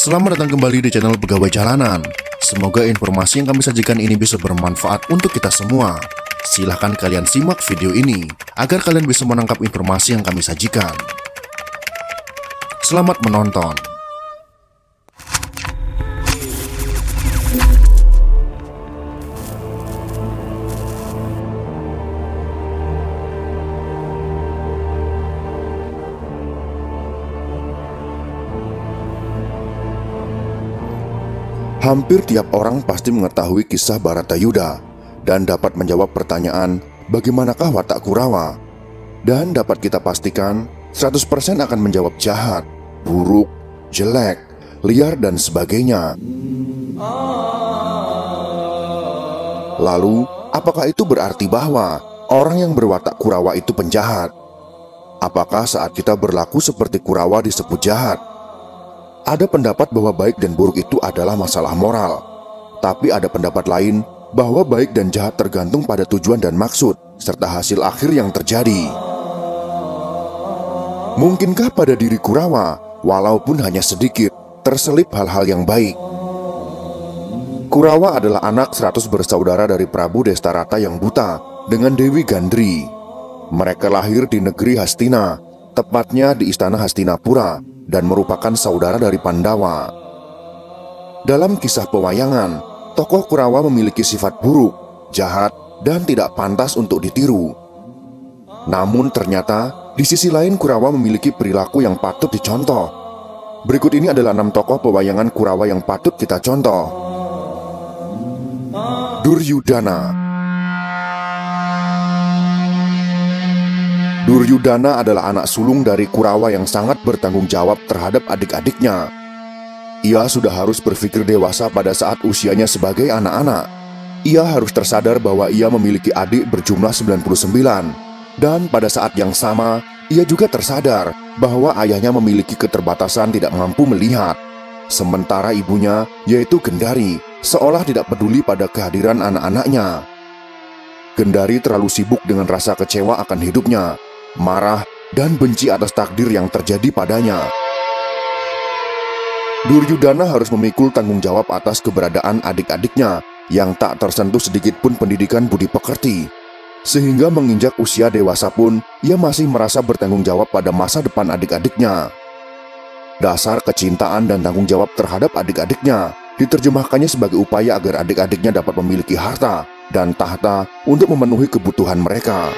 Selamat datang kembali di channel Pegawai Jalanan. Semoga informasi yang kami sajikan ini bisa bermanfaat untuk kita semua. Silahkan kalian simak video ini agar kalian bisa menangkap informasi yang kami sajikan. Selamat menonton. Hampir tiap orang pasti mengetahui kisah Baratayuda dan dapat menjawab pertanyaan bagaimanakah watak Kurawa. Dan dapat kita pastikan 100% akan menjawab jahat, buruk, jelek, liar dan sebagainya. Lalu, apakah itu berarti bahwa orang yang berwatak Kurawa itu penjahat? Apakah saat kita berlaku seperti Kurawa disebut jahat? Ada pendapat bahwa baik dan buruk itu adalah masalah moral. Tapi ada pendapat lain bahwa baik dan jahat tergantung pada tujuan dan maksud, serta hasil akhir yang terjadi. Mungkinkah pada diri Kurawa, walaupun hanya sedikit, terselip hal-hal yang baik? Kurawa adalah anak 100 bersaudara dari Prabu Destarata yang buta dengan Dewi Gandri. Mereka lahir di negeri Hastina, tepatnya di istana Hastinapura, dan merupakan saudara dari Pandawa. Dalam kisah pewayangan, tokoh Kurawa memiliki sifat buruk, jahat, dan tidak pantas untuk ditiru. Namun ternyata, di sisi lain Kurawa memiliki perilaku yang patut dicontoh. Berikut ini adalah 6 tokoh pewayangan Kurawa yang patut kita contoh. Duryudana. Duryudana adalah anak sulung dari Kurawa yang sangat bertanggung jawab terhadap adik-adiknya. Ia sudah harus berpikir dewasa pada saat usianya sebagai anak-anak. Ia harus tersadar bahwa ia memiliki adik berjumlah 99. Dan pada saat yang sama, ia juga tersadar bahwa ayahnya memiliki keterbatasan tidak mampu melihat. Sementara ibunya, yaitu Gendari, seolah tidak peduli pada kehadiran anak-anaknya. Gendari terlalu sibuk dengan rasa kecewa akan hidupnya, marah, dan benci atas takdir yang terjadi padanya. Duryudana harus memikul tanggung jawab atas keberadaan adik-adiknya yang tak tersentuh sedikit pun pendidikan budi pekerti. Sehingga menginjak usia dewasa pun, ia masih merasa bertanggung jawab pada masa depan adik-adiknya. Dasar kecintaan dan tanggung jawab terhadap adik-adiknya diterjemahkannya sebagai upaya agar adik-adiknya dapat memiliki harta dan tahta untuk memenuhi kebutuhan mereka.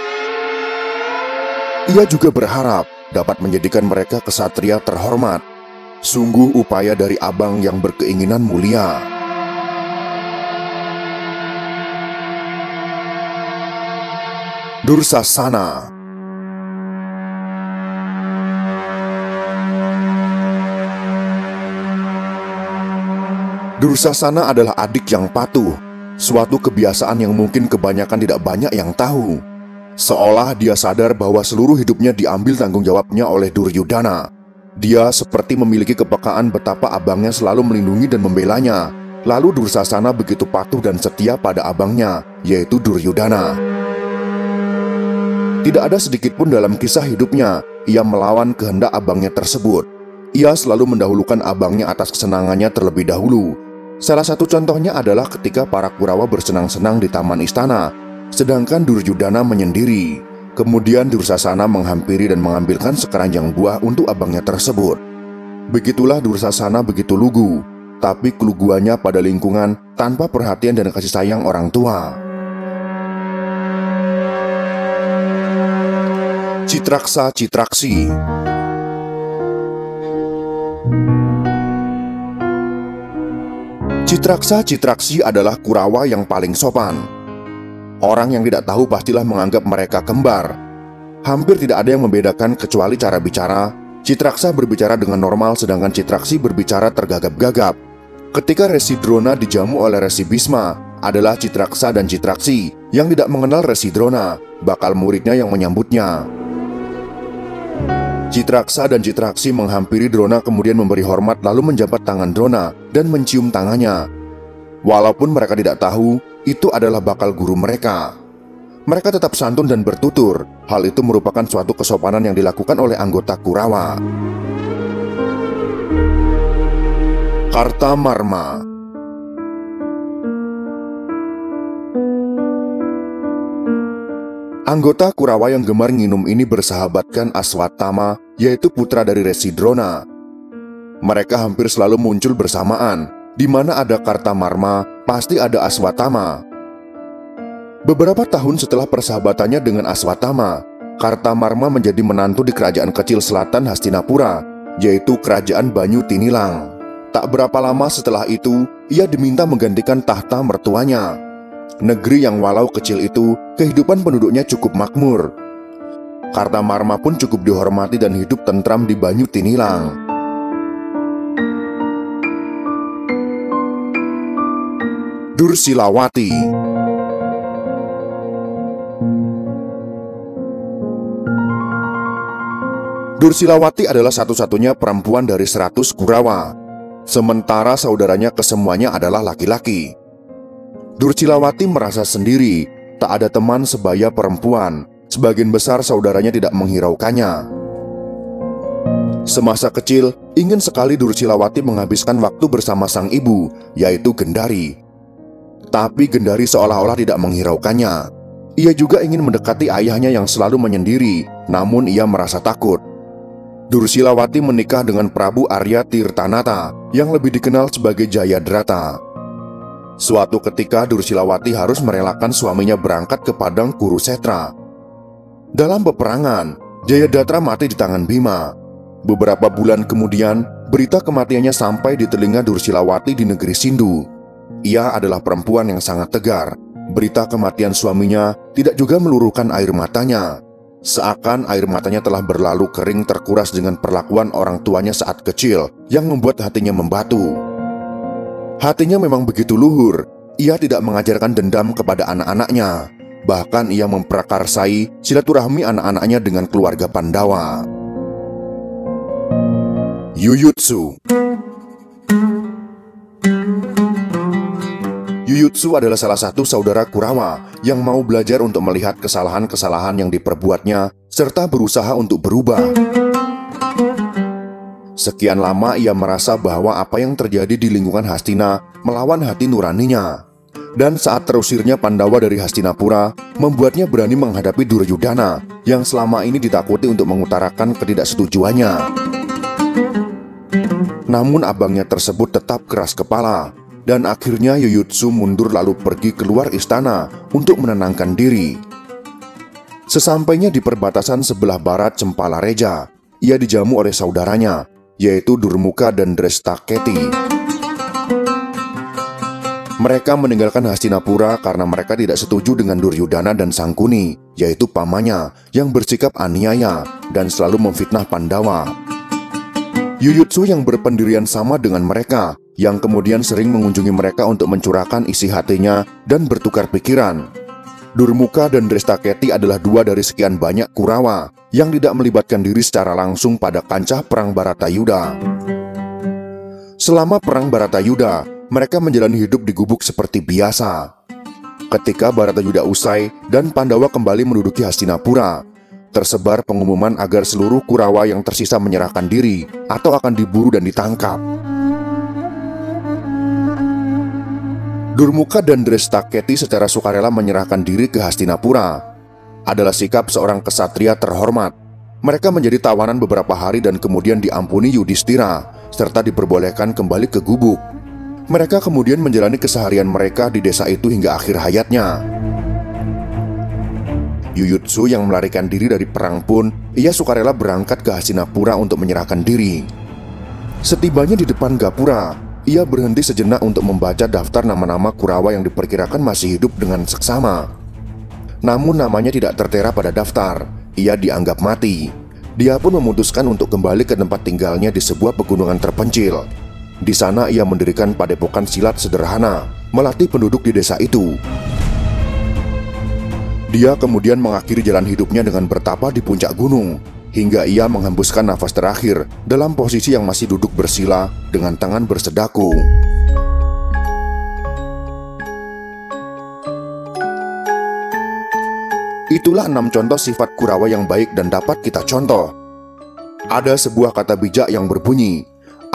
Ia juga berharap dapat menjadikan mereka kesatria terhormat. Sungguh upaya dari abang yang berkeinginan mulia. Dursasana. Dursasana adalah adik yang patuh, suatu kebiasaan yang mungkin kebanyakan tidak banyak yang tahu. Seolah dia sadar bahwa seluruh hidupnya diambil tanggung jawabnya oleh Duryudana. Dia seperti memiliki kepekaan betapa abangnya selalu melindungi dan membelanya. Lalu Dursasana begitu patuh dan setia pada abangnya, yaitu Duryudana. Tidak ada sedikit pun dalam kisah hidupnya ia melawan kehendak abangnya tersebut. Ia selalu mendahulukan abangnya atas kesenangannya terlebih dahulu. Salah satu contohnya adalah ketika para Kurawa bersenang-senang di taman istana, sedangkan Duryudana menyendiri. Kemudian Dursasana menghampiri dan mengambilkan sekeranjang buah untuk abangnya tersebut. Begitulah Dursasana begitu lugu, tapi keluguannya pada lingkungan tanpa perhatian dan kasih sayang orang tua. Citraksa Citraksi. Citraksa Citraksi adalah Kurawa yang paling sopan. Orang yang tidak tahu pastilah menganggap mereka kembar. Hampir tidak ada yang membedakan kecuali cara bicara. Citraksa berbicara dengan normal, sedangkan Citraksi berbicara tergagap-gagap. Ketika Resi Drona dijamu oleh Resi Bisma, adalah Citraksa dan Citraksi yang tidak mengenal Resi Drona, bakal muridnya yang menyambutnya. Citraksa dan Citraksi menghampiri Drona kemudian memberi hormat lalu menjabat tangan Drona dan mencium tangannya. Walaupun mereka tidak tahu, itu adalah bakal guru mereka. Mereka tetap santun dan bertutur. Hal itu merupakan suatu kesopanan yang dilakukan oleh anggota Kurawa. Kartamarma. Anggota Kurawa yang gemar minum ini bersahabatkan Aswatthama, yaitu putra dari Resi Drona. Mereka hampir selalu muncul bersamaan. Di mana ada Kartamarma, pasti ada Aswatthama. Beberapa tahun setelah persahabatannya dengan Aswatthama, Kartamarma menjadi menantu di kerajaan kecil selatan Hastinapura, yaitu Kerajaan Banyu Tinilang. Tak berapa lama setelah itu, ia diminta menggantikan tahta mertuanya. Negeri yang walau kecil itu, kehidupan penduduknya cukup makmur. Kartamarma pun cukup dihormati dan hidup tentram di Banyu Tinilang. Dursilawati. Dursilawati adalah satu-satunya perempuan dari 100 Kurawa, sementara saudaranya kesemuanya adalah laki-laki. Dursilawati merasa sendiri, tak ada teman sebaya perempuan. Sebagian besar saudaranya tidak menghiraukannya. Semasa kecil, ingin sekali Dursilawati menghabiskan waktu bersama sang ibu, yaitu Gendari. Tapi Gendari seolah-olah tidak menghiraukannya. Ia juga ingin mendekati ayahnya yang selalu menyendiri, namun ia merasa takut. Dursilawati menikah dengan Prabu Arya Tirtanata, yang lebih dikenal sebagai Jayadrata. Suatu ketika Dursilawati harus merelakan suaminya berangkat ke padang Kurusetra. Dalam peperangan, Jayadrata mati di tangan Bima. Beberapa bulan kemudian, berita kematiannya sampai di telinga Dursilawati di negeri Sindu. Ia adalah perempuan yang sangat tegar. Berita kematian suaminya tidak juga meluruhkan air matanya. Seakan air matanya telah berlalu kering terkuras dengan perlakuan orang tuanya saat kecil yang membuat hatinya membatu. Hatinya memang begitu luhur. Ia tidak mengajarkan dendam kepada anak-anaknya. Bahkan ia memprakarsai silaturahmi anak-anaknya dengan keluarga Pandawa. Yuyutsu. Yuyutsu adalah salah satu saudara Kurawa yang mau belajar untuk melihat kesalahan-kesalahan yang diperbuatnya serta berusaha untuk berubah. Sekian lama ia merasa bahwa apa yang terjadi di lingkungan Hastina melawan hati nuraninya. Dan saat terusirnya Pandawa dari Hastinapura, membuatnya berani menghadapi Duryudana yang selama ini ditakuti untuk mengutarakan ketidaksetujuannya. Namun abangnya tersebut tetap keras kepala, dan akhirnya Yuyutsu mundur lalu pergi keluar istana untuk menenangkan diri. Sesampainya di perbatasan sebelah barat Cempalareja, ia dijamu oleh saudaranya, yaitu Durmuka dan Drestaketi. Mereka meninggalkan Hastinapura karena mereka tidak setuju dengan Duryudana dan Sangkuni, yaitu pamannya yang bersikap aniaya dan selalu memfitnah Pandawa. Yuyutsu yang berpendirian sama dengan mereka, yang kemudian sering mengunjungi mereka untuk mencurahkan isi hatinya dan bertukar pikiran. Durmuka dan Drestaketi adalah dua dari sekian banyak Kurawa yang tidak melibatkan diri secara langsung pada kancah Perang Baratayuda. Selama Perang Baratayuda, mereka menjalani hidup di gubuk seperti biasa. Ketika Baratayuda usai dan Pandawa kembali menduduki Hastinapura, tersebar pengumuman agar seluruh Kurawa yang tersisa menyerahkan diri atau akan diburu dan ditangkap. Durmuka dan Drestaketi secara sukarela menyerahkan diri ke Hastinapura. Adalah sikap seorang kesatria terhormat. Mereka menjadi tawanan beberapa hari dan kemudian diampuni Yudhistira, serta diperbolehkan kembali ke gubuk. Mereka kemudian menjalani keseharian mereka di desa itu hingga akhir hayatnya. Yuyutsu yang melarikan diri dari perang pun, ia sukarela berangkat ke Hastinapura untuk menyerahkan diri. Setibanya di depan gapura, ia berhenti sejenak untuk membaca daftar nama-nama Kurawa yang diperkirakan masih hidup dengan seksama. Namun namanya tidak tertera pada daftar. Ia dianggap mati. Dia pun memutuskan untuk kembali ke tempat tinggalnya di sebuah pegunungan terpencil. Di sana ia mendirikan padepokan silat sederhana, melatih penduduk di desa itu. Dia kemudian mengakhiri jalan hidupnya dengan bertapa di puncak gunung, hingga ia menghembuskan nafas terakhir dalam posisi yang masih duduk bersila dengan tangan bersedaku. Itulah 6 contoh sifat Kurawa yang baik dan dapat kita contoh. Ada sebuah kata bijak yang berbunyi,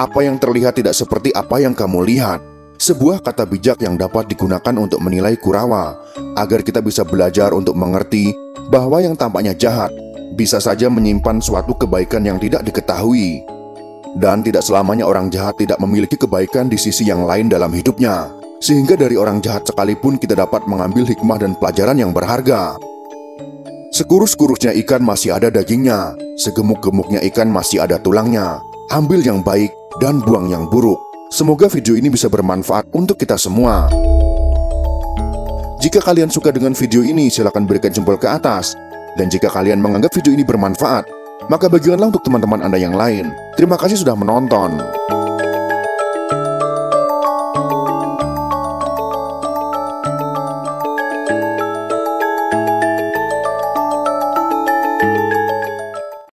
Apa yang terlihat tidak seperti apa yang kamu lihat. Sebuah kata bijak yang dapat digunakan untuk menilai Kurawa, agar kita bisa belajar untuk mengerti bahwa yang tampaknya jahat bisa saja menyimpan suatu kebaikan yang tidak diketahui. Dan tidak selamanya orang jahat tidak memiliki kebaikan di sisi yang lain dalam hidupnya. Sehingga dari orang jahat sekalipun kita dapat mengambil hikmah dan pelajaran yang berharga. Sekurus-kurusnya ikan masih ada dagingnya, segemuk-gemuknya ikan masih ada tulangnya. Ambil yang baik dan buang yang buruk. Semoga video ini bisa bermanfaat untuk kita semua. Jika kalian suka dengan video ini, silakan berikan jempol ke atas. Dan jika kalian menganggap video ini bermanfaat, maka bagikanlah untuk teman-teman Anda yang lain. Terima kasih sudah menonton.